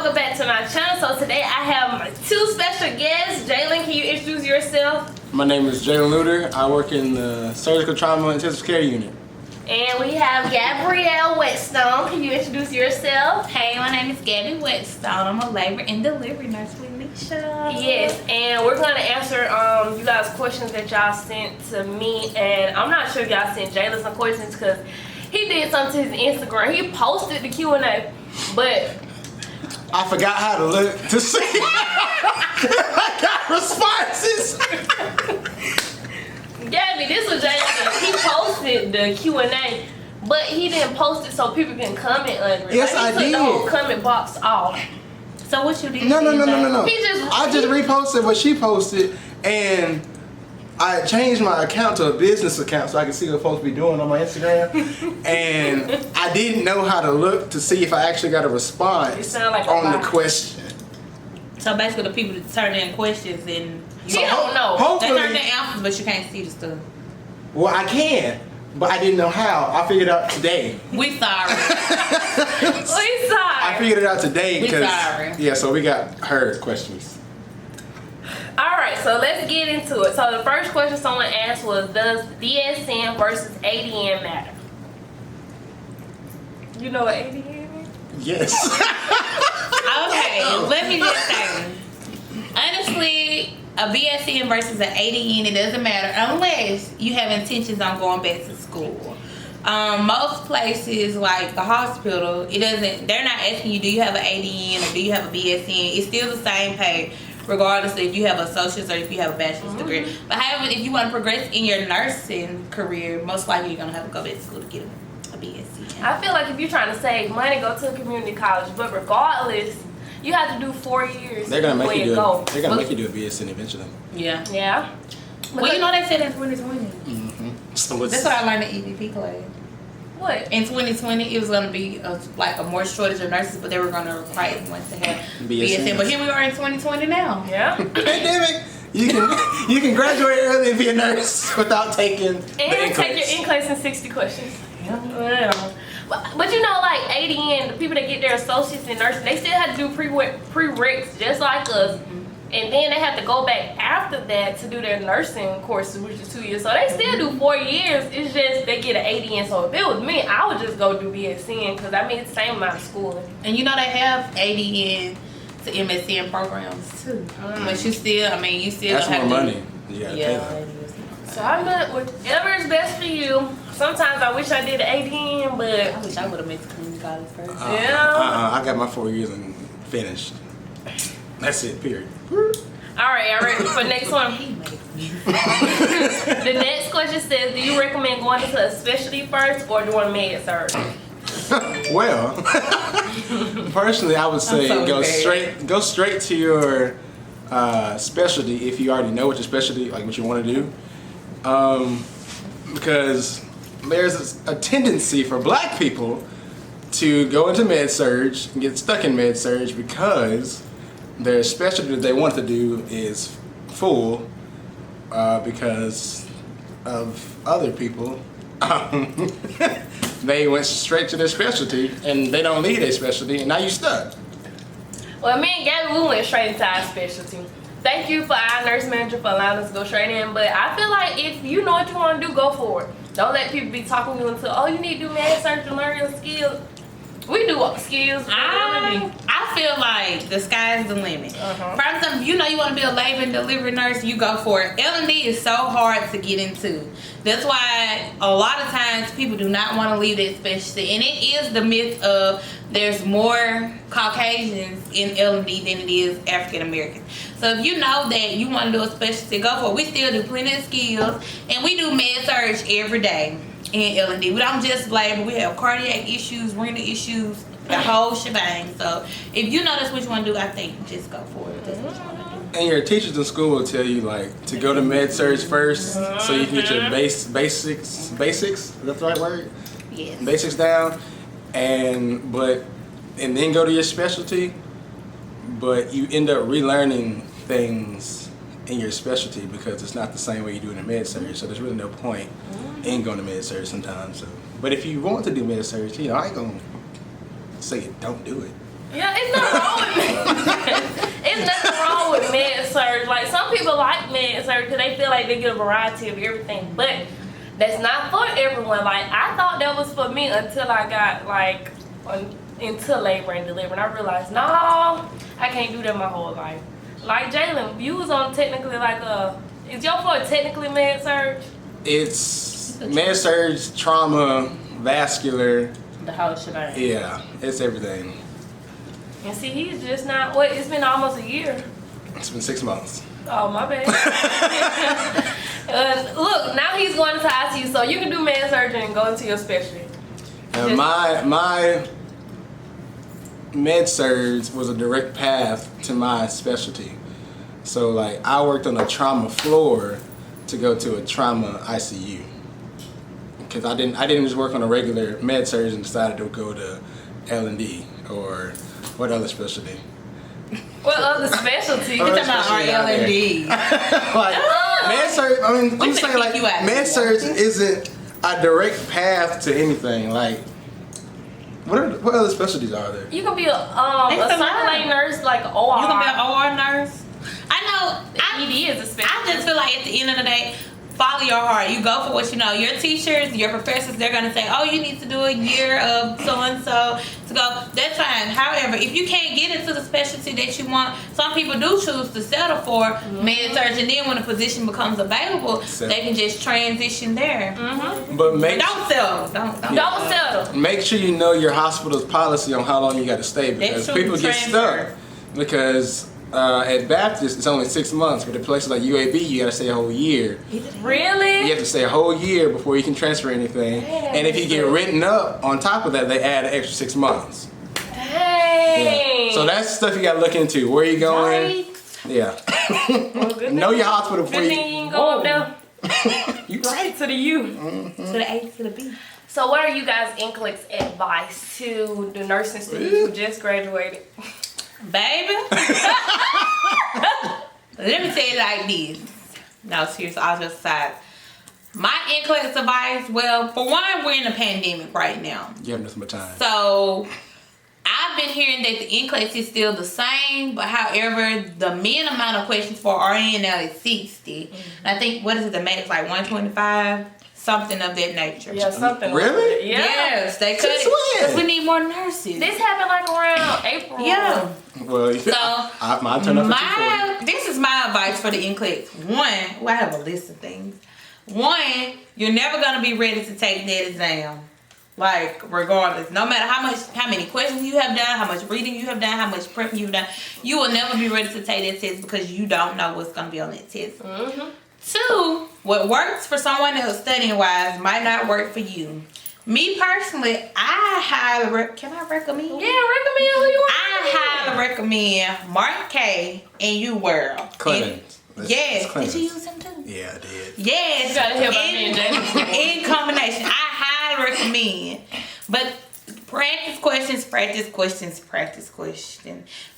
welcome back to my channel. So today I have my two special guests. Jalen, can you introduce yourself? My name is Jalen Luter. I work in the surgical trauma intensive care unit. And we have Gabrielle Whetstone. Can you introduce yourself? Hey, my name is Gabby Whetstone. I'm a labor and delivery nurse with Nisha. Yes, and we're going to answer you guys' questions that y'all sent to me. And I'm not sure if y'all sent Jalen some questions because he did something to his Instagram. He posted the Q&A, but I forgot how to look to see. I got responses. Gabby, this was Jalen. He posted the Q&A, but he didn't post it so people can comment under it. Yes, like, he I took did. the whole comment box off. So what you did? No. I just reposted what she posted, and I changed my account to a business account so I could see what folks be doing on my Instagram. And I didn't know how to look to see if I actually got a response You sound like a on the bot. question. So basically, the people that turn in questions and You don't know. they turn in Hopefully, answers, but you can't see the stuff. well, I can, but I didn't know how. I figured it out today. We sorry. We sorry. I figured it out today We because sorry. yeah. So we got her questions. Alright, so let's get into it. So the first question someone asked was, does BSN versus ADN matter? You know what ADN is? Yes. Okay, let me just say, honestly, a BSN versus an ADN, it doesn't matter unless you have intentions on going back to school. Most places like the hospital, they're not asking you, do you have an ADN or do you have a BSN? It's still the same pay, regardless if you have an associate's or if you have a bachelor's degree. But however, if you want to progress in your nursing career, most likely you're going to have to go back to school to get a BSN. I feel like if you're trying to save money, go to a community college. But regardless, you have to do 4 years. They're gonna make before you do. go. They're gonna make you do a BSN eventually. Yeah. Yeah. Well, you know they said in 2020. So it's, That's what I learned in EVP class. What? In 2020, it was going to be like a more shortage of nurses, but they were going to require everyone to have BSN. But here we are in 2020 now. Yeah. pandemic. You can graduate early and be a nurse without taking the And take your NCLEX. in-class in 60 questions. Yeah. But you know, like ADN, the people that get their associates in nursing, they still have to do prereqs just like us. And then they have to go back after that to do their nursing courses, which is 2 years. So they still do 4 years. It's just they get an ADN. So if it was me, I would just go do BSN because I mean it's the same amount of schooling. And you know they have ADN to MSN programs too. But you still, you still That's have more to money. You gotta pay Yeah. that. So I'm not whatever is best for you. Sometimes I wish I did an ADN, I but wish I would have made the community college first. yeah. I got my 4 years and finished. That's it. Period. All right, y'all ready for the next one? He made me. The next question says, do you recommend going into a specialty first or doing med-surg? Well, personally, I would say so go straight to your specialty if you already know what your specialty, like what you want to do, because there's a tendency for Black people to go into med-surg and get stuck in med-surg because their specialty that they want to do is full because of other people. They went straight to their specialty and they don't need a specialty and now you're stuck. Well, me and Gabby, we went straight into our specialty. Thank you for our nurse manager for allowing us to go straight in, but I feel like if you know what you want to do, go for it. Don't let people be talking you into, oh, you need to do med-surg to learn your skills. We do skills. I feel like the sky's the limit. For instance, if you know you want to be a labor and delivery nurse, you go for it. L&D is so hard to get into. That's why a lot of times people do not want to leave that specialty. And it is the myth of there's more Caucasians in L&D than it is African Americans. So if you know that you want to do a specialty, go for it. We still do plenty of skills, and we do med-surg every day in L&D. We don't just labor. We have cardiac issues, renal issues, the whole shebang. So if you know that's what you want to do, I think just go for it. That's what you want to do. And your teachers in school will tell you like to go to med-surg first so you can get your basics, is that the right word? Yes. Basics down, and then go to your specialty, but you end up relearning things in your specialty because it's not the same way you do it in med-surg, so there's really no point in going to med-surg sometimes. So. But if you want to do med-surg, I ain't gonna say don't do it. Yeah, it's not wrong with it's nothing wrong with med-surg. Like, some people like med-surg because they feel like they get a variety of everything. But that's not for everyone. Like, I thought that was for me until I got, like, into labor and delivery. And I realized, no, I can't do that my whole life. Like, Jalen, you was on technically like is your floor technically med-surg? It's med-surg, trauma, vascular. The whole shebang. Yeah, it's everything. And see, he's just not, it's been almost a year. It's been 6 months. Oh, my bad. Look, now he's going to ICU, so you can do med-surg and go into your specialty. My med-surg was a direct path to my specialty. So, like, I worked on a trauma floor to go to a trauma ICU. Because I didn't just work on a regular med-surg and decided to go to L&D or what other specialty? What other specialty? You're talking about RL&D. Like, med-surg, I mean, I'm saying, like, med-surg isn't a direct path to anything. Like, what other specialties are there? You can be a circulating nurse, like OR. You can be an OR nurse. I know. ED is a specialty. I just feel like at the end of the day, follow your heart. You go for what you know. Your teachers, your professors, they're going to say, oh, you need to do a year of so-and-so to go. That's fine. However, if you can't get into the specialty that you want, some people do choose to settle for med-surg, and then when a position becomes available, they can just transition there. But don't settle. Don't settle. Make sure you know your hospital's policy on how long you got to stay, because people get stuck. Because at Baptist, it's only 6 months, but at places like UAB, you got to stay a whole year. Really? You have to stay a whole year before you can transfer anything. And if you get written up on top of that, they add an extra 6 months. Dang. Yeah. So that's stuff you got to look into. Where are you going? Yikes. Yeah. Know your hospital before Good thing you can go up there. You right. To the U. To the A to the B. So what are you guys' NCLEX advice to the nursing students who just graduated? Baby. Let me say it like this. No, seriously, all just aside. My NCLEX advice, well, for one, we're in a pandemic right now. You have nothing but time. So, I've been hearing that the NCLEX is still the same, but however, the min amount of questions for RN now is 60. And I think, what is it, the max, like 125? Something of that nature. Yeah, something. Really? Like yeah. Yes, they cut it. Because we need more nurses. This happened like around April. Yeah. Well, so, my turn up for this is my advice for the NCLEX. One, well, I have a list of things. One, you're never going to be ready to take that exam. Like, regardless. No matter how many questions you have done, how much reading you have done, how much prepping you've done, you will never be ready to take that test because you don't know what's going to be on that test. Two, what works for someone else studying wise might not work for you. Me personally, I highly can I recommend? Yeah, recommend who you want. I highly recommend Mark K and U World. Clemens. Yes. Did you use him too? Yeah, I did. Yes. You gotta hear about me and Jalen. In combination, I highly recommend. But practice questions.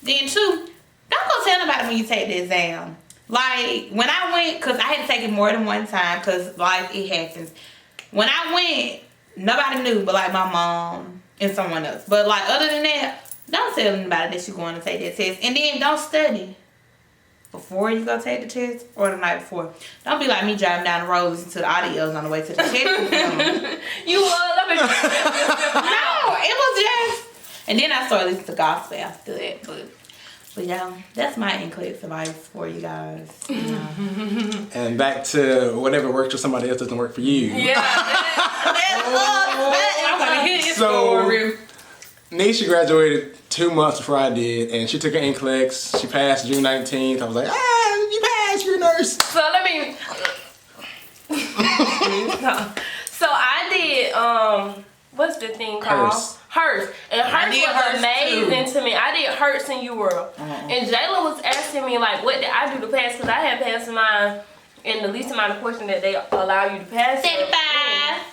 Then two, don't go tell nobody when you take the exam. Like, when I went, because I had to take it more than one time, because, like, it happens. When I went, nobody knew but, like, my mom and someone else. But, like, other than that, don't tell anybody that you're going to take that test. And then don't study before you go take the test or the night before. Don't be like me driving down the road listening to the audios on the way to the test. You love it. No, it was just... And then I started listening to gospel after that, But yeah, that's my NCLEX advice for you guys. And back to whatever works for somebody else doesn't work for you. Yeah. I want to hear this story. Nisha graduated 2 months before I did, and she took an NCLEX. She passed June 19th. I was like, you passed, you're a nurse. So let me. So I did. What's the thing called? Hers. And hers was amazing to me. I did Hers in UWorld. And Jalen was asking me, like, what did I do to pass? Because I had passed mine in the least amount of questions that they allow you to pass. 75.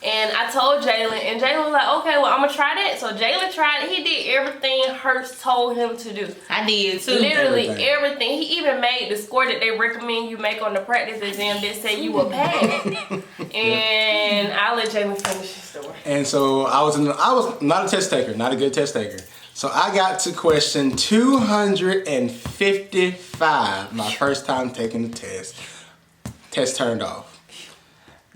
And I told Jalen, and Jalen was like, okay, well, I'm going to try that. So Jalen tried it. He did everything Hers told him to do. I did, too. Literally everything. He even made the score that they recommend you make on the practice exam that say you will pass. And I'll let Jalen finish his story. And so I was not a test taker, not a good test taker. So I got to question 255 my first time taking the test. Test turned off.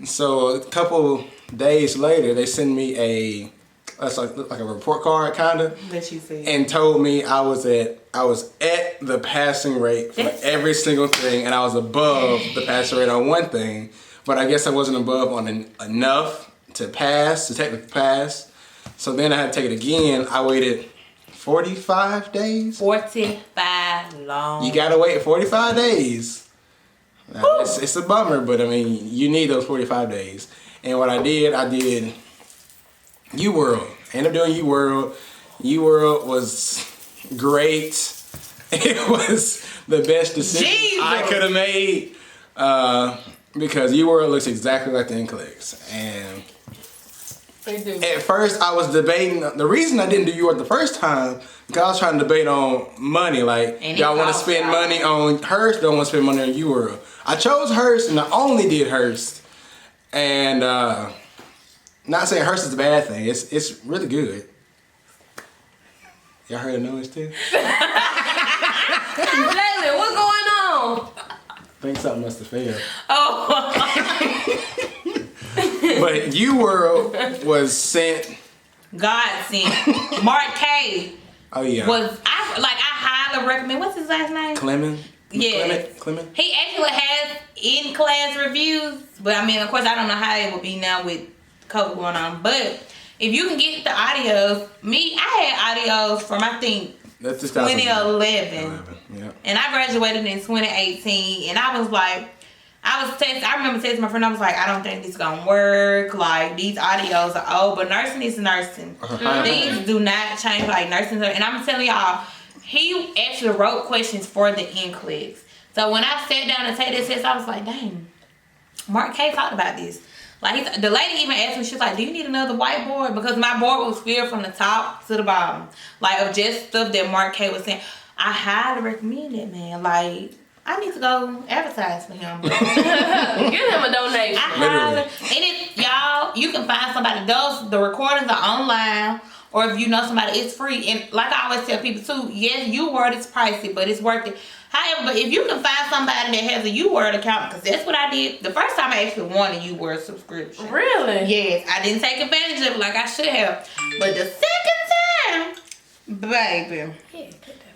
So a couple days later, they sent me a report card kind of, That you said. and told me I was at the passing rate for every single thing, and I was above the passing rate on one thing, but I guess I wasn't above on enough to technically pass. So then I had to take it again. I waited 45 days. 45 long. You gotta wait 45 days. Now, it's a bummer, but I mean, you need those 45 days. And what I did UWorld. I ended up doing UWorld. UWorld was great. It was the best decision I could have made because UWorld looks exactly like the NCLEX. And at first I was debating, the reason I didn't do UWorld the first time, because I was trying to debate on money. Like, y'all want to spend money on Hearst, don't want to spend money on UWorld. I chose Hearst and I only did Hearst. And not saying Hearst is a bad thing. It's really good. Y'all heard the noise too? Jalen, what's going on? I think something must have failed. Oh. But UWorld was sent. God sent. Mark K. Oh yeah. I highly recommend. What's his last name? Clement. Yeah. Clement. He actually has in-class reviews, but I mean, of course, I don't know how it will be now with COVID going on. But if you can get the audios, I had audios from I think 2011, yeah. and I graduated in 2018, and I was like, I remember texting my friend. I was like, I don't think this is gonna work. Like, these audios are old, but nursing is nursing. Things do not change like nursing. And I'm telling y'all, he actually wrote questions for the NCLEX. So when I sat down and take this test, I was like, dang, Mark K talked about this. Like, the lady even asked me, she was like, do you need another whiteboard? Because my board was filled from the top to the bottom, like, of just stuff that Mark K was saying. I highly recommend it, man. Like, I need to go advertise for him. Give him a donation. Y'all, you can find somebody. The recordings are online, or if you know somebody, it's free. And like I always tell people too, yes, UWorld is pricey, but it's worth it. However, but if you can find somebody that has a UWorld account, because that's what I did. The first time I actually won a UWorld subscription. Really? Yes, I didn't take advantage of it like I should have. But the second time, baby,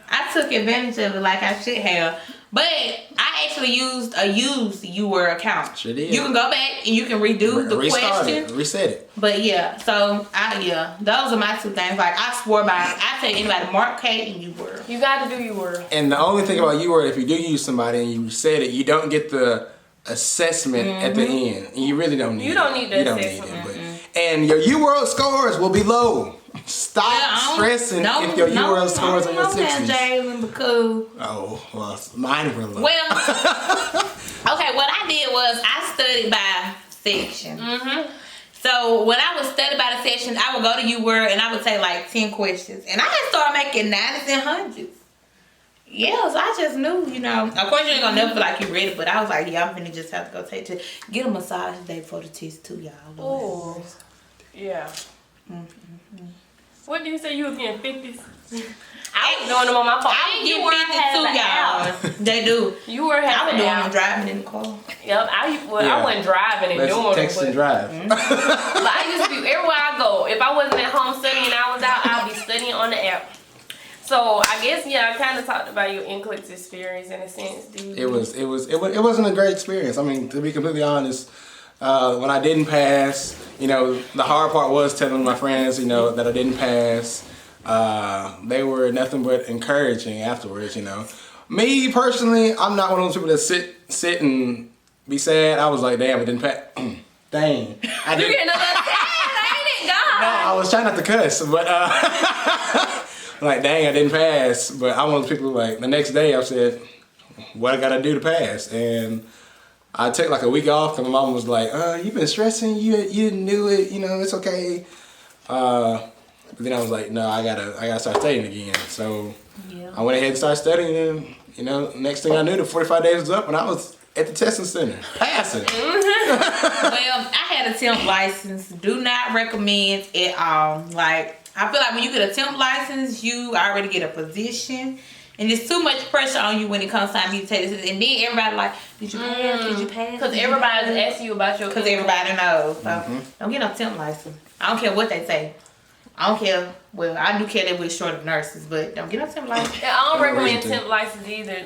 I took advantage of it like I should have. But I actually used a used UWorld account. Sure did. You can go back and you can redo the question. Reset it. But yeah, so those are my two things. Like, I swore by it. I tell anybody, Mark K and UWorld. You got to do UWorld. And the only thing about UWorld, if you do use somebody and you reset it, you don't get the assessment at the end. And you really don't need it. You don't need the assessment. And your UWorld scores will be low. Stop stressing if your UWorld scores are in your 60s. Jalen, because well, mine were low. Well, okay, what I did was I studied by section. So when I would study by the section, I would go to UWorld and I would take like 10 questions. And I had started making 90s and 100s. Yeah, so I just knew, you know. Of course, you ain't gonna never feel like you ready, but I was like, yeah, I'm finna just have to go take get a massage today before the test too, y'all. Oh, yeah. What did you say you was getting 50s? I was doing them on my phone. I was getting 52, y'all. They do. UWorld I was doing them driving in the car. Yep, I wasn't driving and doing them. Text and drive. But I used to be, everywhere I go, if I wasn't at home studying and I was out, I'd be studying on the app. So I guess I kind of talked about your NCLEX experience in a sense. It wasn't a great experience. I mean, to be completely honest, when I didn't pass, the hard part was telling my friends, that I didn't pass. They were nothing but encouraging afterwards. Me personally, I'm not one of those people that sit and be sad. I was like, damn, I didn't pass. Dang, I didn't. You getting a little sad, ain't it, God? No, I was trying not to cuss, but. Like, dang, I didn't pass. But I'm one of those people, like, the next day I said, what I gotta do to pass? And I took like a week off and my mom was like, you've been stressing, you didn't do it, it's okay. But then I was like, no, I gotta start studying again. So I went ahead and started studying and, next thing I knew, the 45 days was up and I was at the testing center, passing. Well, I had a temp license. Do not recommend at all. Like, I feel like when you get a temp license, you already get a position. And there's too much pressure on you when it comes time you take this. And then everybody like, did you pass? Did you pass? Because everybody's asking you about your. Because everybody knows. So don't get no temp license. I don't care what they say. I don't care. Well, I do care that we're short of nurses, but don't get no temp license. Yeah, I don't recommend temp license either.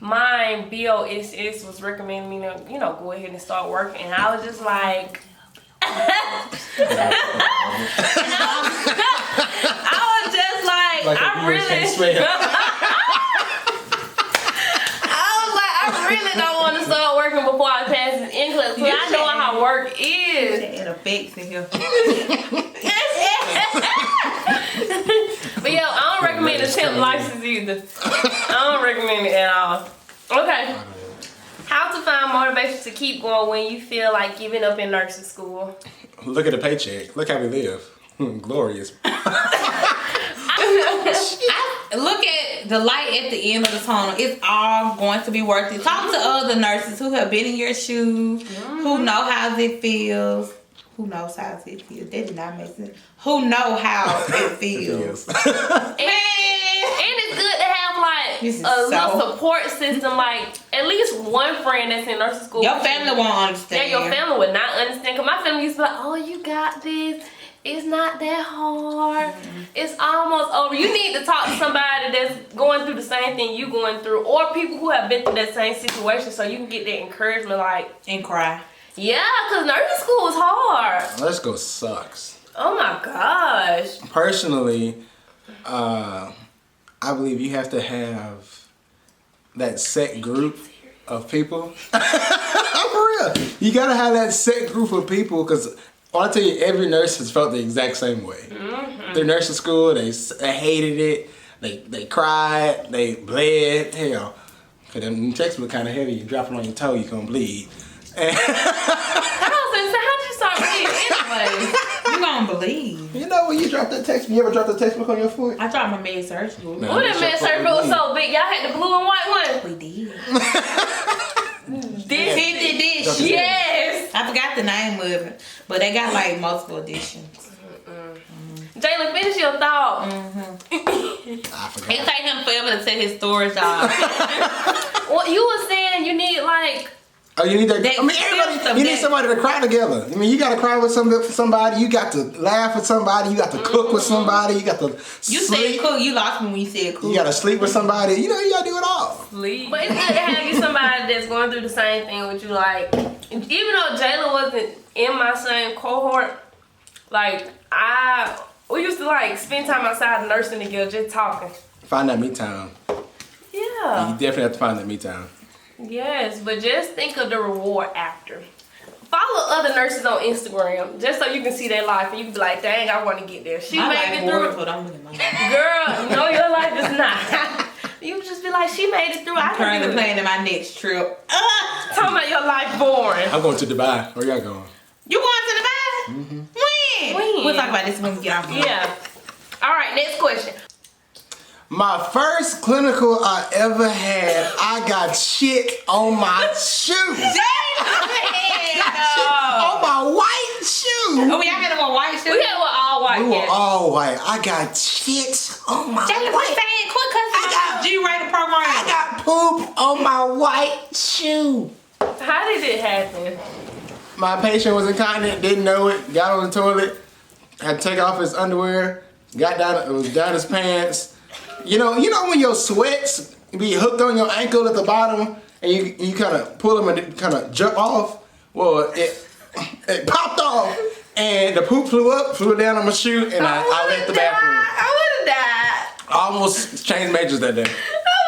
My BOSS was recommending me to, go ahead and start working. And I was just like, I was just like I really don't want to start working before I pass this NCLEX. So I know how work is. It affects in here. But yo, I don't recommend the temp license either. I don't recommend it at all. Okay. How to find motivation to keep going when you feel like giving up in nursing school? Look at the paycheck. Look how we live. Glorious. Look at the light at the end of the tunnel. It's all going to be worth it. Talk to other nurses who have been in your shoes, who know how it feels. Who knows how it feels? That did not make sense. Who know how it feels? And it's good to have like a little support system, like at least one friend that's in nursing school. Your family won't understand. Yeah, your family would not understand. Cause my family used to be like, "Oh, you got this. It's not that hard. It's almost over." You need to talk to somebody that's going through the same thing you going through, or people who have been through that same situation, so you can get that encouragement. Like, and cry. Yeah, cause nursing school is hard. Let's go sucks. Oh my gosh. Personally, I believe you have to have that set group of people. For real. You gotta have that set group of people, because I'll tell you, every nurse has felt the exact same way. They're nursing school, they hated it, they cried, they bled, hell. Cause them textbooks kind of heavy, you drop it on your toe, you gonna bleed. I was gonna say, how'd you start bleeding anyway? You gonna believe. You know when you drop that textbook, you ever drop the textbook on your foot? I dropped my med-surg book. What that med-surg book was so big? Y'all had the blue and white one? We did. This? Yes. I forgot the name of it, but they got like multiple editions. Jalen, finish your thought. I forgot. It take him forever to tell his stories, y'all. Well, you were saying you need like. Oh, you need that. I mean, everybody. You need somebody to cry together. I mean, you got to cry with somebody. You got to laugh with somebody. You got to cook with somebody. You got to. You said cook. You lost me when you said cook. You got to sleep with somebody. You know, you got to do it all. Sleep. But it's good to have you somebody that's going through the same thing with you. Like, even though Jalen wasn't in my same cohort, like we used to like spend time outside nursing together, just talking. Find that me time. Yeah. You definitely have to find that me time. Yes, but just think of the reward after. Follow other nurses on Instagram just so you can see their life and you can be like, dang, I want to get there. She made it through. But I'm looking at my Girl, no, your life is not. You just be like, she made it through. I'm currently planning my next trip. Talking about your life boring. I'm going to Dubai. Where y'all going? You going to Dubai? When? We'll talk about this when we get off. Yeah. All right, next question. My first clinical I ever had, I got shit on my shoe. On my white shoe. Oh, y'all had on white shoes? We had all white. We were all white. I got shit on my Jalen, white. quick cussing. G-rated program. I got poop on my white shoe. How did it happen? My patient was incontinent, didn't know it, got on the toilet, had to take off his underwear, it was down his pants. You know when your sweats be hooked on your ankle at the bottom and you kind of pull them and it kind of jump off? Well, it popped off and the poop flew down on my shoe, and I left the bathroom. I would've died. I almost changed majors that day. I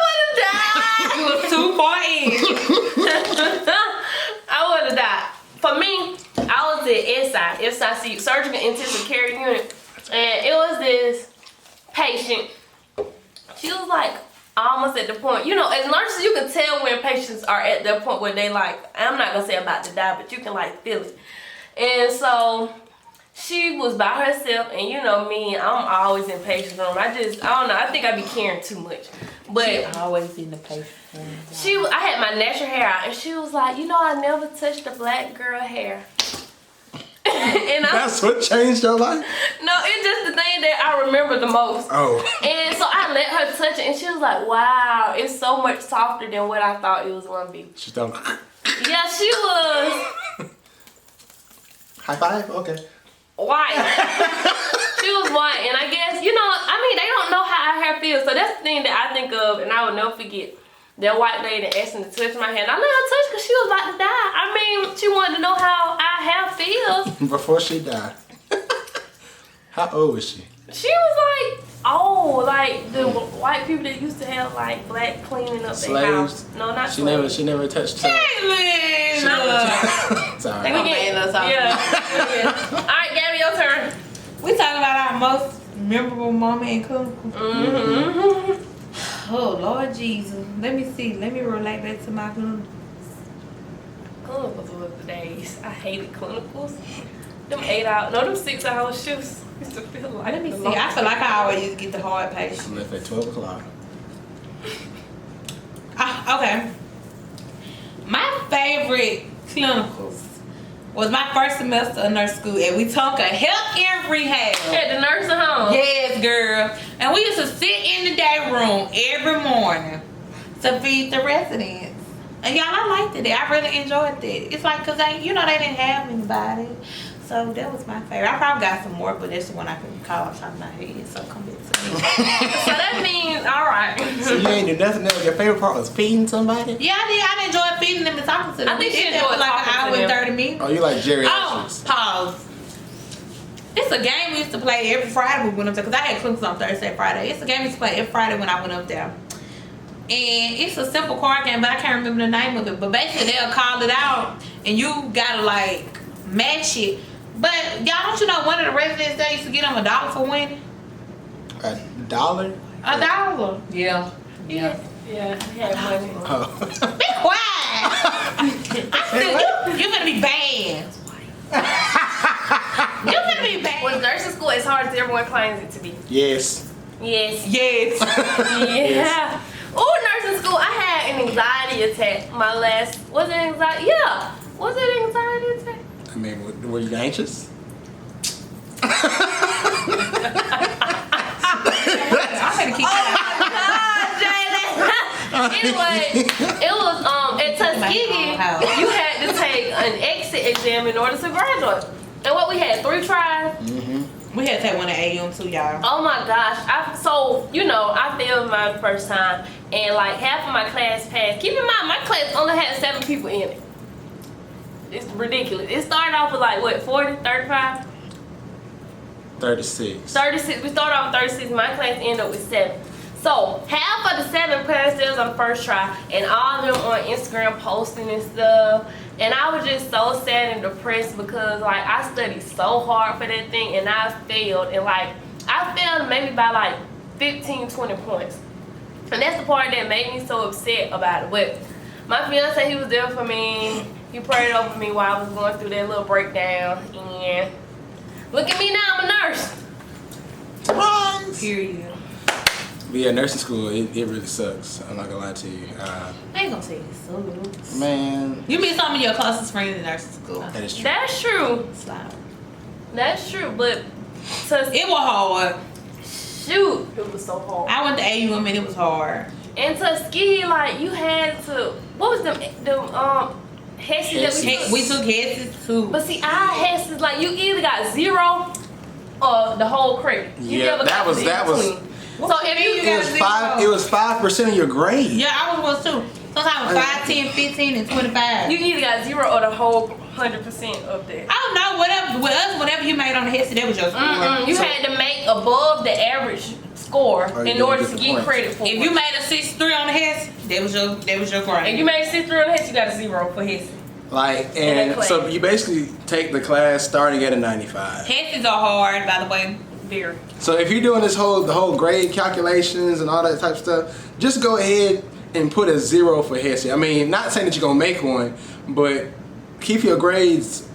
would've died. You was too far in. I would've died. For me, I was at SICU, Surgical Intensive Care Unit, and it was this patient. She was like almost at the point, as nurses you can tell when patients are at the point where they like, I'm not gonna say about to die, but you can like feel it. And so she was by herself, and you know me, I'm always in patient's room. I don't know, I think I be caring too much. But she always in the patient room. I had my natural hair out, and she was like, I never touched a black girl hair. And That's what changed your life? no, it's just the thing that I remember the most. Oh. And so I let her touch it, and she was like, "Wow, it's so much softer than what I thought it was gonna be." She's done. Yeah, she was High five? Okay. white. She was white, and I guess they don't know how our hair feels, so that's the thing that I think of, and I will never forget. That white lady asked me to touch my hand. I let her touch because she was about to die. I mean, she wanted to know how our hair feels. Before she died. How old was she? She was like, oh, like the white people that used to have like black cleaning up their house. Slaves? No, not She slaves. never touched her. Jalen! Sorry. They gonna ban us off. Yeah. All right, Gabby, your turn. We talking about our most memorable moment in clinical. Mm-hmm. Oh, Lord Jesus. Let me see. Let me relate back to my clinical. Clinicals was the days. I hated clinicals. Them 6-hour shifts used to feel like. Let me see. I feel like I always used to get the hard I patient. left at 12 o'clock. Okay. My favorite clinicals was my first semester of nurse school, and we took a health and rehab. At the nursing home. Yes, girl. And we used to sit in the day room every morning to feed the residents. And y'all, I liked it. I really enjoyed that. It's like, cause they didn't have anybody. So that was my favorite. I probably got some more, but that's the one I can call off the top of my head. So come back to me. So that means, all right. So you ain't do nothing else? Your favorite part was feeding somebody? Yeah, I did. I enjoyed feeding them and talking to them. I think We she did that enjoyed for like talking an hour to and them. 30 minutes. Oh, you like Jerry Oh, Ashes? pause. It's a game we used to play every Friday we went up there, because I had clinics on Thursday, Friday. It's a game we used to play every Friday when I went up there. And it's a simple card game, but I can't remember the name of it. But basically, they'll call it out, and you gotta like match it. But y'all, don't you know one of the residents there used to get them $1 for winning? $1? $1. Yeah. Yeah, I had money. Oh. Be quiet. You better be banned. You better be banned. With nursing school, it's hard as everyone claims it to be. Yes. Yes. Yes. Yeah. Oh, nursing school, I had an anxiety attack. My last, was it anxiety? Yeah. Was it an anxiety attack? I mean, were you anxious? I'm gonna keep that. Anyway, it was at Tuskegee, you had to take an exit exam in order to graduate. And what we had, 3 tries? Mm-hmm. We had to take one at AUM too, y'all. Oh my gosh. I failed mine the first time, and like half of my class passed. Keep in mind, my class only had 7 people in it. It's ridiculous. It started off with like, what, 40, 35? 36. 36. We started off with 36. My class ended up with 7. So half of the 7 passed theirs on the first try, and all of them on Instagram posting and stuff. And I was just so sad and depressed because like I studied so hard for that thing, and I failed. And like I failed maybe by like 15, 20 points. And that's the part that made me so upset about it. But my fiance, he was there for me. He prayed over me while I was going through that little breakdown. And look at me now, I'm a nurse. Surprise! Period. But yeah, nursing school, it really sucks. I'm not gonna lie to you. I ain't gonna say it sucks. Man. You meet some of your closest friends in nursing school. That is true. That's true. Slide. That's true. But It was hard. shoot, it was so hard. I went to AUM and it was hard. And Tuskegee, like you had to. What was them Hesses that we took? We took Hesses too. But see, our Hesses, like you either got 0 or the whole credit. You Yeah, never got that was. between. So if you It was 5. It was 5% of your grade. Yeah, I was too. Sometimes 5, 10, 15, and 25. you either got 0 or the whole 100% of that. I don't know. Whatever with us, whatever you made on the Hesse, that was your score. You had to make above the average score Or you in didn't order get to the get points. credit for If it. you made a 63 on the Hesse, that was your grade. If you made 63 on the Hess, you got a 0 for Hess. Like, that and class. so you basically take the class starting at a 95. Hesses are hard, by the way. Very. So if you're doing the whole grade calculations and all that type of stuff, just go ahead and put a 0 for Hesse. I mean, not saying that you're gonna make one, but keep your grades,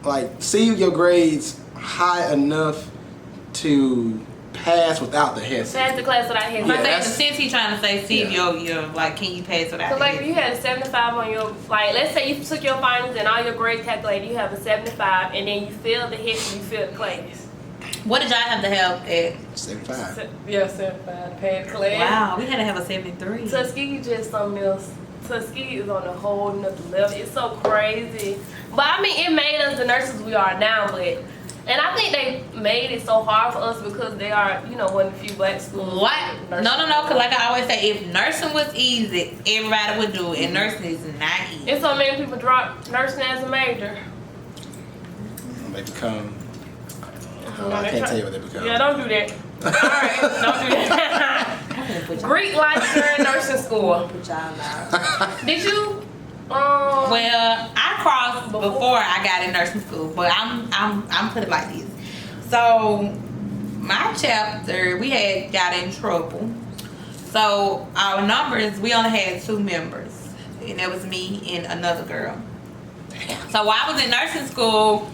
like, see your grades high enough to pass without the headset. Pass the class without headset. Yeah, But that's- since he's trying to say, see if your like, can you pass without? So like if you had a 75 on your, like let's say you took your finals and all your grades calculated, you have a 75, and then you failed the HEC, you failed the class. What did y'all have to have at? 75. Yeah, 75 to pass class. Wow, we had to have a 73. Tuskegee just something else. Tuskegee is on a whole nother level. It's so crazy. But I mean, it made us the nurses we are now, but. And I think they made it so hard for us because they are, you know, one of the few black schools. What? No, because like I always say, if nursing was easy, everybody would do it. And nursing is not easy. And so many people drop nursing as a major. They become. No, I they can't try- tell you what they become. Yeah, don't do that. Alright, don't do that. Greek life during nursing school. Put y'all out. Did you? Well, I crossed before I got in nursing school, but I'm put it like this. So my chapter, we had got in trouble. So our numbers, we only had 2 members, and that was me and another girl. So while I was in nursing school,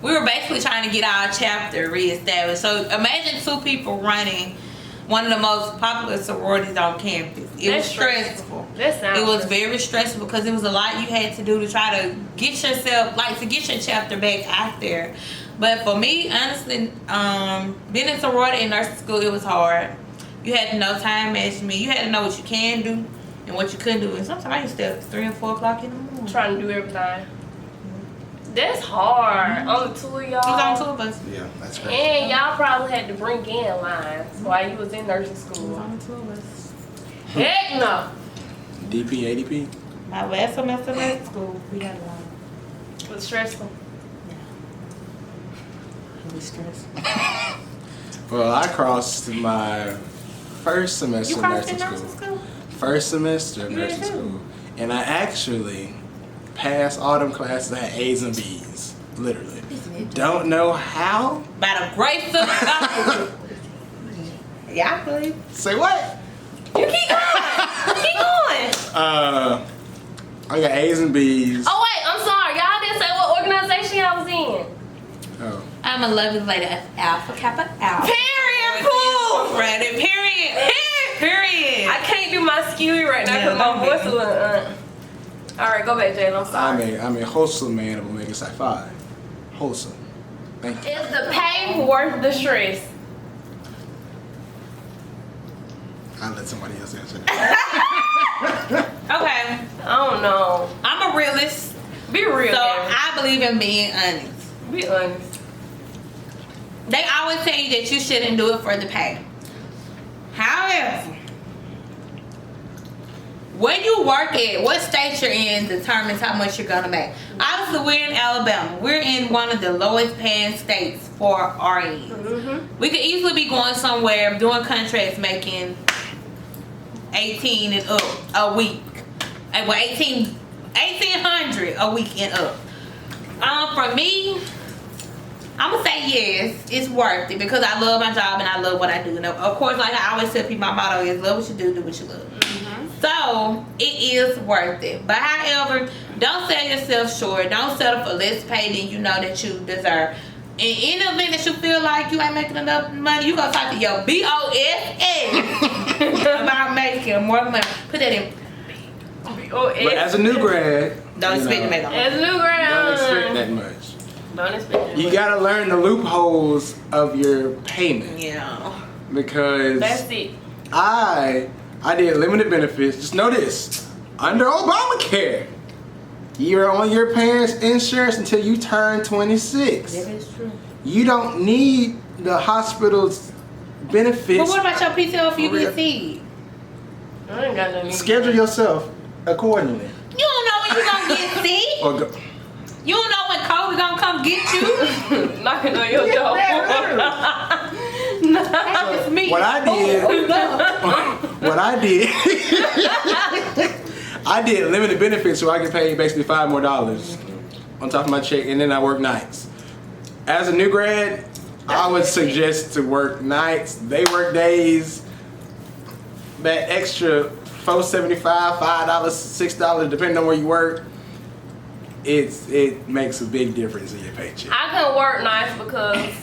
we were basically trying to get our chapter reestablished. So imagine 2 people running one of the most popular sororities on campus. It was stressful. That sounds It was stressful. very stressful because it was a lot you had to do to try to get yourself, like to get your chapter back out there. But for me, honestly, being in sorority and nursing school, it was hard. You had to know time management. You had to know what you can do and what you couldn't do. And sometimes I used to stay up 3 or 4 o'clock in the morning. Trying to do everything. That's hard. On the 2 of It was on y'all. 2 of us. Yeah, that's great. And y'all probably had to bring in lines while you was in nursing It was school. on 2 of us. Heck no. DP, ADP. My last semester of nursing school, we had a lot. It was stressful. It was stressful. Well, I crossed my first semester You of crossed nursing in nursing school. school? First semester of You did nursing too. school. And I actually passed all them classes. I had A's and B's. Literally. Don't know how. By the grace of God. Yeah, I believe. Say what? You keep going. Keep going. I got A's and B's. Oh wait, I'm sorry. Y'all didn't say what organization y'all was in. Oh. I'm a lovely lady of Alpha Kappa Alpha. Period. Cool. Right, period. Period. I can't do my skewy right now because my voice is a little. All right, go back, Jalen. I'm sorry. I'm a wholesome man of Omega Psi Phi. Wholesome. Thank you. Is the pain worth the stress? I'll let somebody else answer that. Okay, I don't know. I'm a realist, Be real. so Gabby. I believe in being honest. Be honest. They always tell you that you shouldn't do it for the pay. However, where you work at, what state you're in determines how much you're gonna make. Obviously, we're in Alabama. We're in one of the lowest paying states for RNs. We could easily be going somewhere doing contracts making 18 and up a week. Well, 1800 a week and up. For me, I'm gonna say yes, it's worth it because I love my job and I love what I do. And of course, like I always tell people, my motto is love what you do what you love. So it is worth it. But however, don't sell yourself short. Don't settle for less pay than you know that you deserve. And in the event that you feel like you ain't making enough money, you gonna talk to your BOSS about making more money. Put that in. Oh, But as a new grad, Don't you expect know, to make a as a new don't ground. expect that much. Don't expect that You much. gotta learn the loopholes of your payment Yeah. because That's it. I did limited benefits. Just know this: under Obamacare, you're on your parents' insurance until you turn 26. That is true. You don't need the hospital's benefits. But what about your PTO if you For real. get sick? I ain't got nothing. Schedule yourself accordingly. You don't know when you gonna get sick. Or go. You don't know when COVID gonna come get you. Knocking on your door. That's me. What I did, what I did, I did limited benefits so I could pay basically $5 more on top of my check, and then I work nights. As a new grad, I would suggest to work nights. They work days. That extra $4.75, $5, $6, depending on where you work, it makes a big difference in your paycheck. I couldn't work nights because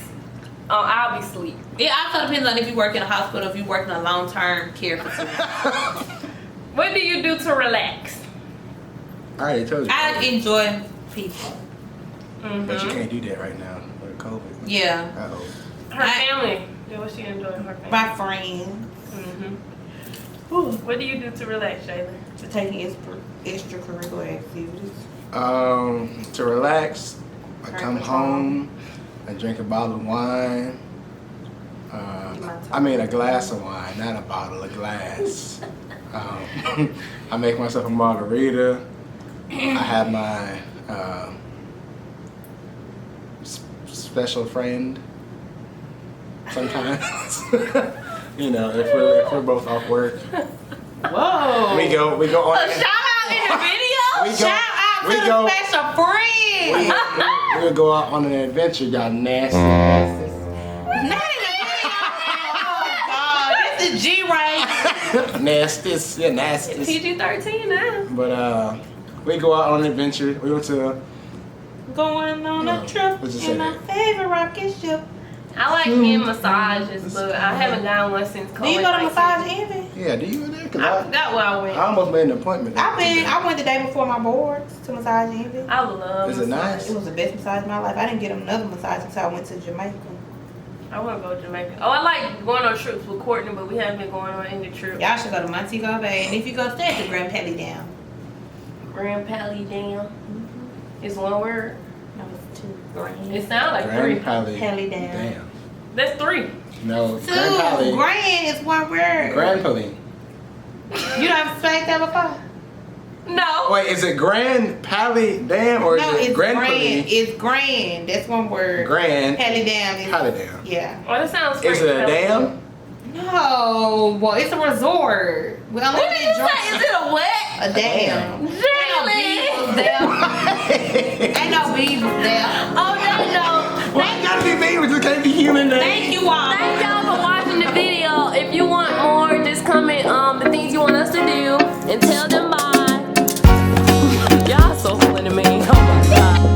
I'll be asleep. It also depends on if you work in a hospital, if you work in a long-term care facility. What do you do to relax? I already told you. I enjoy people. But you can't do that right now with COVID. Yeah. Uh-oh. Her family. Yeah, what she enjoy her family? My friends. What do you do to relax, Jalen? To taking extracurricular activities. To relax, I come home and drink a bottle of wine. I mean a glass of wine, not a bottle, a glass. I make myself a margarita. I have my special friend sometimes. You know, if we're both off work. Whoa. We go on. Shout out in the video. Shout out to the special friend. We would go out on an adventure, y'all nasty. Not in the video. Oh God, this is G-Ray. Nasty, yeah, nasty. PG-13 now. But we go out on an adventure. We went to Going on a trip let's just in say my that. favorite rocket ship. I like getting massages, but I haven't gotten one since COVID. Do you go to massage envy? Yeah, do you go there? Cause I forgot where I went. I almost made an appointment. I went the day before my boards to massage envy. I love Is it nice? It was the best massage of my life. I didn't get another massage until I went to Jamaica. I want to go to Jamaica. Oh, I like going on trips with Courtney, but we haven't been going on any trips. Y'all should go to Montego Bay, and if you go, stay at the Grand Pally Down. Grand Pally Down. It's one word. No, it's two. Grand. It sounds like Grand three. Pally. Pally down. Damn. That's three. No, Two. Grand Pally. Grand is one word. Grand Pally. You don't explain that before? No. Wait, is it Grand Pally Dam or No, is it it's Grand grand. Pally? It's grand. That's one word. Grand Pally down. Is, Pally Dam. Yeah. Oh, that sounds Is great. it a dam? No, well, it's a resort. We only What did you say? Is it a what? a dam. Jalen. Ain't no beavers there. Oh, no. Why it gotta be me? We just can't be human names. Thank you all. Thank y'all for watching the video. If you want more, just comment the things you want us to do and tell them bye. Y'all so funny, man. Oh my God.